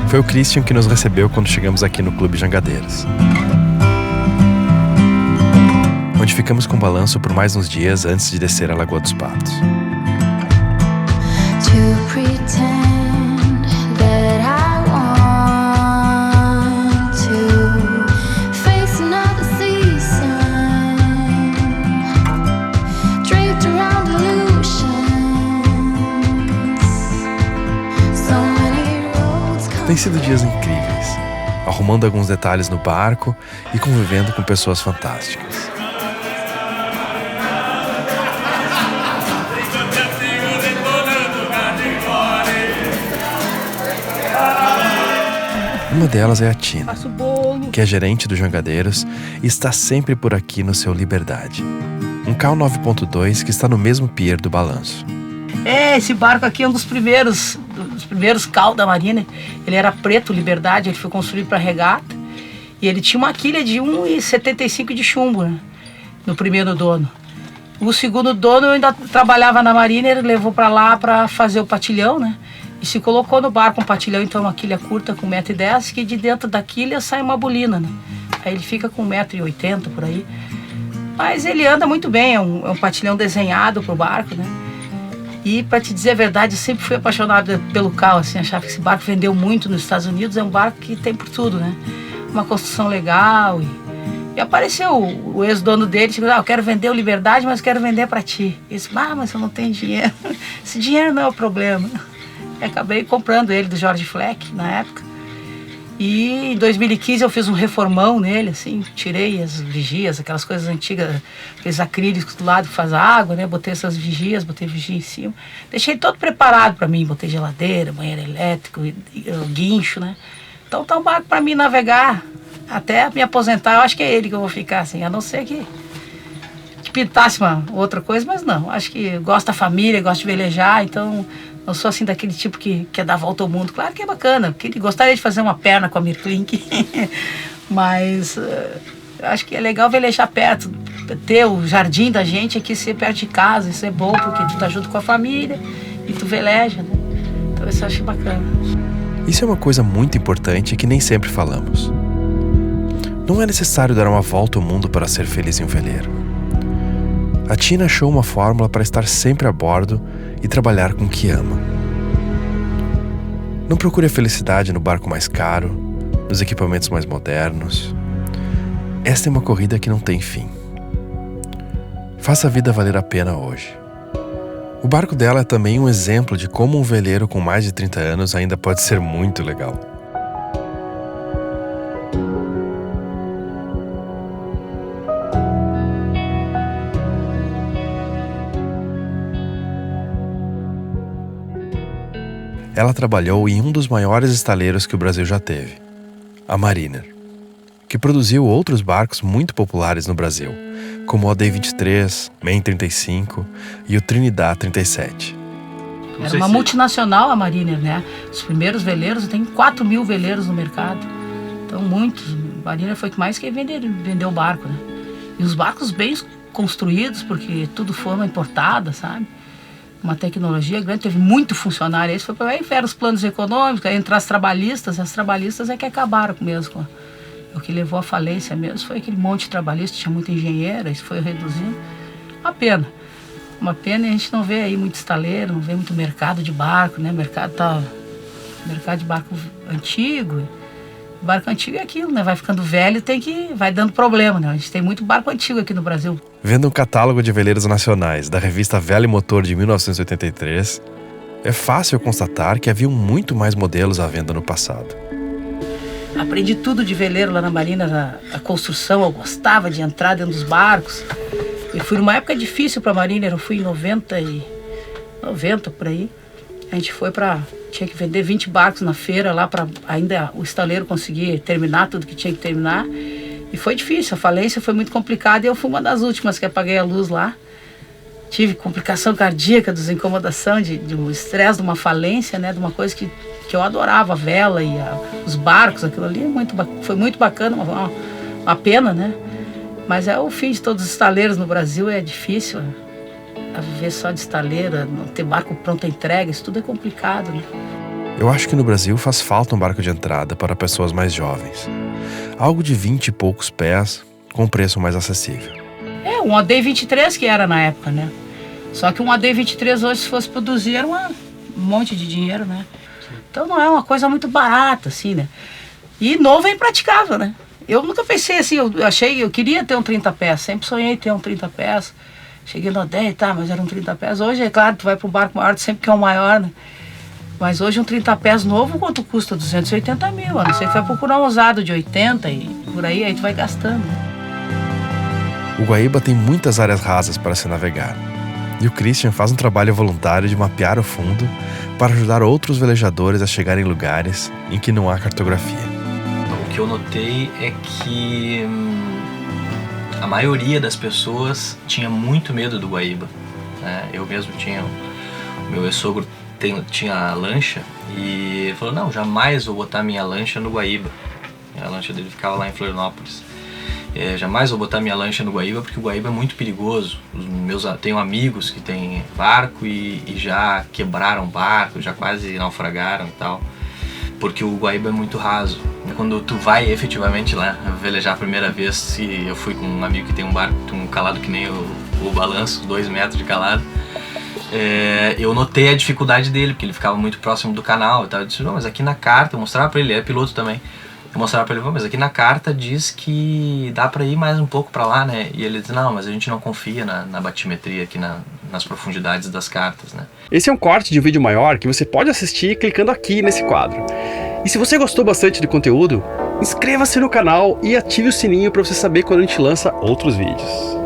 Foi o Christian que nos recebeu quando chegamos aqui no Clube Jangadeiros, onde ficamos com balanço por mais uns dias antes de descer a Lagoa dos Patos. Tem sido dias incríveis, arrumando alguns detalhes no barco e convivendo com pessoas fantásticas. Uma delas é a Tina, que é gerente do Jangadeiros e está sempre por aqui no seu Liberdade, um Cal 9.2 que está no mesmo pier do balanço. Esse barco aqui é um dos primeiros Cal da Marina. Ele era preto, Liberdade, ele foi construído para regata. E ele tinha uma quilha de 1,75 de chumbo, né, no primeiro dono. O segundo dono eu ainda trabalhava na Marina, ele levou para lá para fazer o patilhão, né? E se colocou no barco um patilhão, então uma quilha curta com 1,10 m, que de dentro da quilha sai uma bolina, né? Aí ele fica com 1,80 m por aí. Mas ele anda muito bem, é um patilhão desenhado pro barco, né? E para te dizer a verdade, eu sempre fui apaixonada pelo Cal, assim, achava que esse barco vendeu muito nos Estados Unidos, é um barco que tem por tudo, né? Uma construção legal e apareceu o ex-dono dele, disse, eu quero vender o Liberdade, mas quero vender para ti. Ele disse, mas eu não tenho dinheiro. Esse dinheiro não é o problema. E acabei comprando ele do Jorge Fleck, na época. E em 2015 eu fiz um reformão nele, assim, tirei as vigias, aquelas coisas antigas, aqueles acrílicos do lado que faz a água, né? Botei essas vigias, botei vigia em cima. Deixei todo preparado para mim, botei geladeira, banheiro elétrico, guincho, né? Então tá um barco para mim navegar até me aposentar. Eu acho que é ele que eu vou ficar, assim, a não ser que pintasse uma outra coisa, mas não. Acho que gosto da família, gosto de velejar, então não sou assim daquele tipo que quer dar volta ao mundo. Claro que é bacana, porque gostaria de fazer uma perna com a Mirklink, mas acho que é legal velejar perto, ter o jardim da gente aqui ser perto de casa, isso é bom porque tu tá junto com a família e tu veleja, né? Então isso eu acho bacana. Isso é uma coisa muito importante que nem sempre falamos. Não é necessário dar uma volta ao mundo para ser feliz em um veleiro. A Tina achou uma fórmula para estar sempre a bordo e trabalhar com o que ama. Não procure a felicidade no barco mais caro, nos equipamentos mais modernos. Esta é uma corrida que não tem fim. Faça a vida valer a pena hoje. O barco dela é também um exemplo de como um veleiro com mais de 30 anos ainda pode ser muito legal. Ela trabalhou em um dos maiores estaleiros que o Brasil já teve, a Mariner, que produziu outros barcos muito populares no Brasil, como o AD23, Main 35 e o Trinidad 37. Era uma multinacional a Mariner, né? Os primeiros veleiros, tem 4 mil veleiros no mercado. Então muitos. A Mariner foi que mais que vendeu barco, né? E os barcos bem construídos, porque tudo forma importada, sabe? Uma tecnologia grande, teve muito funcionário. Isso foi para aí, eram os planos econômicos, aí entraram as trabalhistas é que acabaram mesmo. O que levou à falência mesmo foi aquele monte de trabalhista, tinha muita engenheira, isso foi reduzindo. Uma pena e a gente não vê aí muito estaleiro, não vê muito mercado de barco, né? Mercado de barco antigo. Barco antigo é aquilo, né? Vai ficando velho, vai dando problema, né? A gente tem muito barco antigo aqui no Brasil. Vendo um catálogo de veleiros nacionais da revista Velho Motor de 1983, é fácil constatar que haviam muito mais modelos à venda no passado. Aprendi tudo de veleiro lá na Marina, a construção, eu gostava de entrar dentro dos barcos. Eu fui numa época difícil para a Marina, eu fui em 90 por aí. A gente foi tinha que vender 20 barcos na feira lá para ainda o estaleiro conseguir terminar tudo que tinha que terminar. E foi difícil, a falência foi muito complicada e eu fui uma das últimas que apaguei a luz lá. Tive complicação cardíaca, desincomodação, de um estresse, de uma falência, né? De uma coisa que eu adorava, a vela e os barcos, aquilo ali foi muito bacana, uma pena, né? Mas é o fim de todos os estaleiros no Brasil, é difícil. A viver só de estaleira, não ter barco pronto à entrega, isso tudo é complicado, né? Eu acho que no Brasil faz falta um barco de entrada para pessoas mais jovens. Algo de 20 e poucos pés, com preço mais acessível. Um AD23 que era na época, né? Só que um AD23 hoje, se fosse produzir, era um monte de dinheiro, né? Então não é uma coisa muito barata, assim, né? E novo é impraticável, né? Eu nunca pensei assim, eu queria ter um 30 pés, sempre sonhei em ter um 30 pés. Cheguei no 10, tá, mas era um 30 pés. Hoje, é claro, tu vai para um barco maior, tu sempre quer um maior, né? Mas hoje um 30 pés novo, quanto custa? 280 mil. A não ser que tu vai procurar um usado de 80 e por aí tu vai gastando. O Guaíba tem muitas áreas rasas para se navegar. E o Christian faz um trabalho voluntário de mapear o fundo para ajudar outros velejadores a chegar em lugares em que não há cartografia. O que eu notei é que a maioria das pessoas tinha muito medo do Guaíba, né? Eu mesmo tinha, meu ex-sogro tinha a lancha e ele falou, não, jamais vou botar minha lancha no Guaíba. A lancha dele ficava lá em Florianópolis. Jamais vou botar minha lancha no Guaíba porque o Guaíba é muito perigoso. Tenho amigos que têm barco e já quebraram barco, já quase naufragaram e tal, porque o Guaíba é muito raso. Quando tu vai efetivamente lá velejar a primeira vez, se eu fui com um amigo que tem um barco um calado que nem o balanço, 2 metros de calado, eu notei a dificuldade dele, porque ele ficava muito próximo do canal e tal. Eu disse, não, mas aqui na carta, eu mostrava pra ele, ele é piloto também. Eu mostrava pra ele, mas aqui na carta diz que dá pra ir mais um pouco pra lá, né? E ele disse, não, mas a gente não confia na batimetria aqui nas profundidades das cartas, né? Esse é um corte de um vídeo maior que você pode assistir clicando aqui nesse quadro. E se você gostou bastante do conteúdo, inscreva-se no canal e ative o sininho para você saber quando a gente lança outros vídeos.